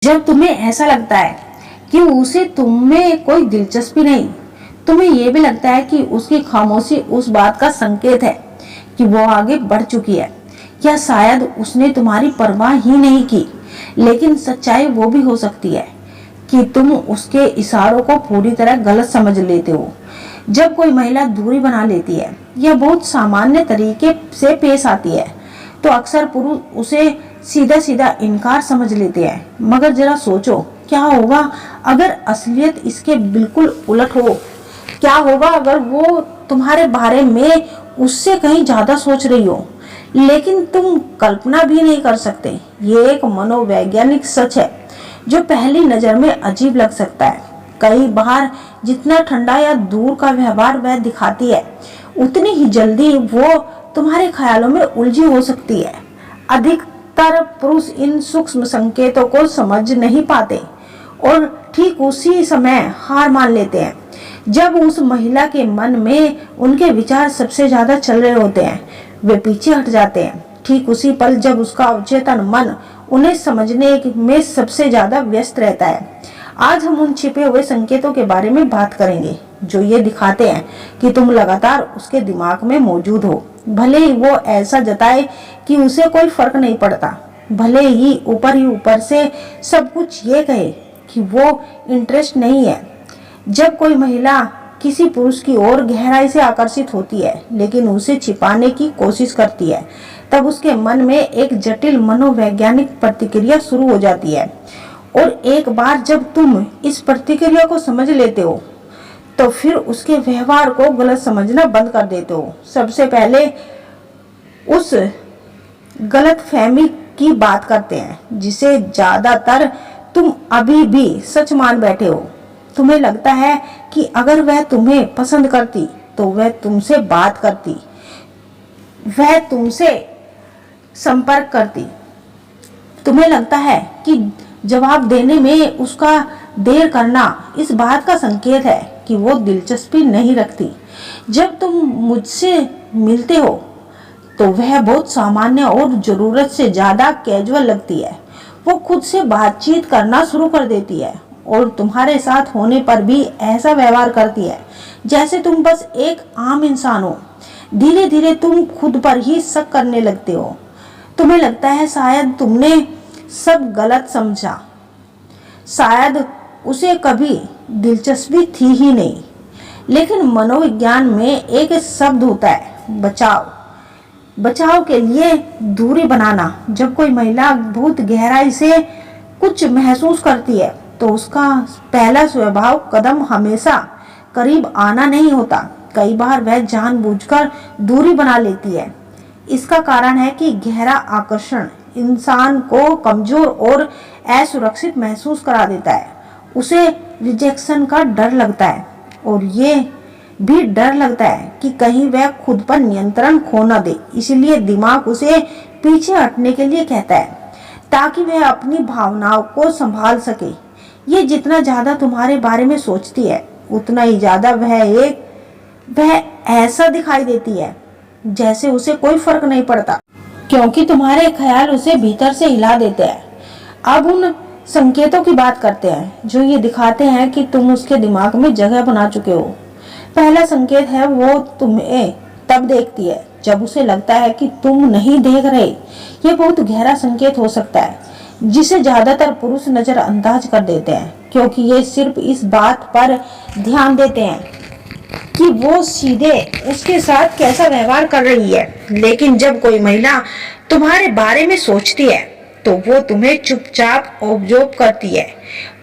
जब तुम्हें ऐसा लगता है कि उसे तुम में कोई दिलचस्पी नहीं, तुम्हें यह भी लगता है कि उसकी खामोशी उस बात का संकेत है कि वो आगे बढ़ चुकी है, या शायद उसने तुम्हारी परवाह ही नहीं की। लेकिन सच्चाई वो भी हो सकती है कि तुम उसके इशारों को पूरी तरह गलत समझ लेते हो। जब कोई महिला दूरी बना लेती है या बहुत सामान्य तरीके से पेश आती है, तो अक्सर पुरुष उसे सीधा सीधा इनकार समझ लेते हैं। मगर जरा सोचो, क्या होगा अगर असलियत इसके बिल्कुल उलट हो? क्या होगा अगर वो तुम्हारे बारे में उससे कहीं ज्यादा सोच रही हो, लेकिन तुम कल्पना भी नहीं कर सकते? ये एक मनोवैज्ञानिक सच है जो पहली नजर में अजीब लग सकता है। कई बार जितना ठंडा या दूर का व्यवहार वह दिखाती है, उतनी ही जल्दी वो तुम्हारे ख्यालों में उलझी हो सकती है। अधिकतर पुरुष इन सूक्ष्म संकेतों को समझ नहीं पाते और ठीक उसी समय हार मान लेते हैं जब उस महिला के मन में उनके विचार सबसे ज्यादा चल रहे होते हैं। वे पीछे हट जाते हैं ठीक उसी पल जब उसका अवचेतन मन उन्हें समझने में सबसे ज्यादा व्यस्त रहता है। आज हम उन छिपे हुए संकेतों के बारे में बात करेंगे जो ये दिखाते हैं कि तुम लगातार उसके दिमाग में मौजूद हो, भले ही वो ऐसा जताए कि उसे कोई फर्क नहीं पड़ता, भले ही ऊपर से सब कुछ ये कहे कि वो इंटरेस्ट नहीं है। जब कोई महिला किसी पुरुष की ओर गहराई से आकर्षित होती है लेकिन उसे छिपाने की कोशिश करती है, तब उसके मन में एक जटिल मनोवैज्ञानिक प्रतिक्रिया शुरू हो जाती है। और एक बार जब तुम इस प्रतिक्रिया को समझ लेते हो, तो फिर उसके व्यवहार को गलत समझना बंद कर देते हो। सबसे पहले उस गलतफहमी की बात करते हैं जिसे ज्यादातर तुम अभी भी सच मान बैठे हो। तुम्हें लगता है कि अगर वह तुम्हें पसंद करती तो वह तुमसे बात करती, वह तुमसे संपर्क करती। तुम्हें लगता है कि जवाब देने में उसका देर करना इस बात का संकेत है कि वो दिलचस्पी नहीं रखती। जब तुम मुझसे मिलते हो तो वह बहुत सामान्य और जरूरत से ज्यादा कैजुअल लगती है। वो खुद से बातचीत करना शुरू कर देती है और तुम्हारे साथ होने पर भी ऐसा व्यवहार करती है जैसे तुम बस एक आम इंसान हो। धीरे धीरे तुम खुद पर ही शक करने लगते हो। तुम्हें लगता है शायद तुमने सब गलत समझा, शायद उसे कभी दिलचस्पी थी ही नहीं। लेकिन मनोविज्ञान में एक शब्द होता है, बचाव। बचाव के लिए दूरी बनाना। जब कोई महिला बहुत गहराई से कुछ महसूस करती है तो उसका पहला स्वभाव कदम हमेशा करीब आना नहीं होता। कई बार वह जानबूझकर दूरी बना लेती है। इसका कारण है कि गहरा आकर्षण इंसान को कमजोर और असुरक्षित महसूस करा देता है। उसे रिजेक्शन का डर लगता है और ये भी डर लगता है कि कहीं वह खुद पर नियंत्रण खो न दे। इसलिए दिमाग उसे पीछे हटने के लिए कहता है ताकि वह अपनी भावनाओं को संभाल सके। ये जितना ज्यादा तुम्हारे बारे में सोचती है उतना ही ज्यादा वह ऐसा दिखाई देती है जैसे उसे कोई फर्क नहीं पड़ता, क्योंकि तुम्हारे ख्याल उसे भीतर से हिला देते हैं। अब उन संकेतों की बात करते हैं जो ये दिखाते हैं कि तुम उसके दिमाग में जगह बना चुके हो। पहला संकेत है, वो तुम्हें तब देखती है जब उसे लगता है कि तुम नहीं देख रहे। ये बहुत गहरा संकेत हो सकता है जिसे ज्यादातर पुरुष नजरअंदाज कर देते हैं, क्योंकि ये सिर्फ इस बात पर ध्यान देते हैं कि वो सीधे उसके साथ कैसा व्यवहार कर रही है। लेकिन जब कोई महिला तुम्हारे बारे में सोचती है तो वो तुम्हें चुपचाप ऑब्जर्व करती है।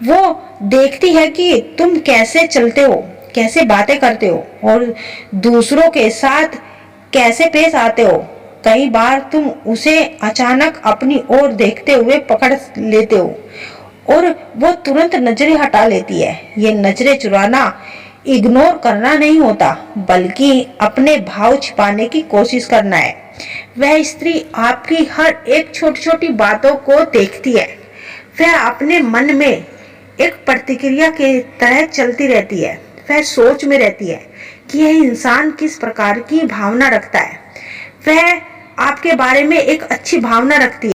वो देखती है कि तुम कैसे चलते हो, कैसे बातें करते हो और दूसरों के साथ कैसे पेश आते हो। कई बार तुम उसे अचानक अपनी ओर देखते हुए पकड़ लेते हो और वो तुरंत नजरें हटा लेती है। ये नजरें चुराना इग्नोर करना नहीं होता, बल्कि अपने भाव छिपाने की कोशिश करना है। वह स्त्री आपकी हर एक छोटी छोटी बातों को देखती है। वह अपने मन में एक प्रतिक्रिया के तरह चलती रहती है। वह सोच में रहती है कि यह इंसान किस प्रकार की भावना रखता है। वह आपके बारे में एक अच्छी भावना रखती है।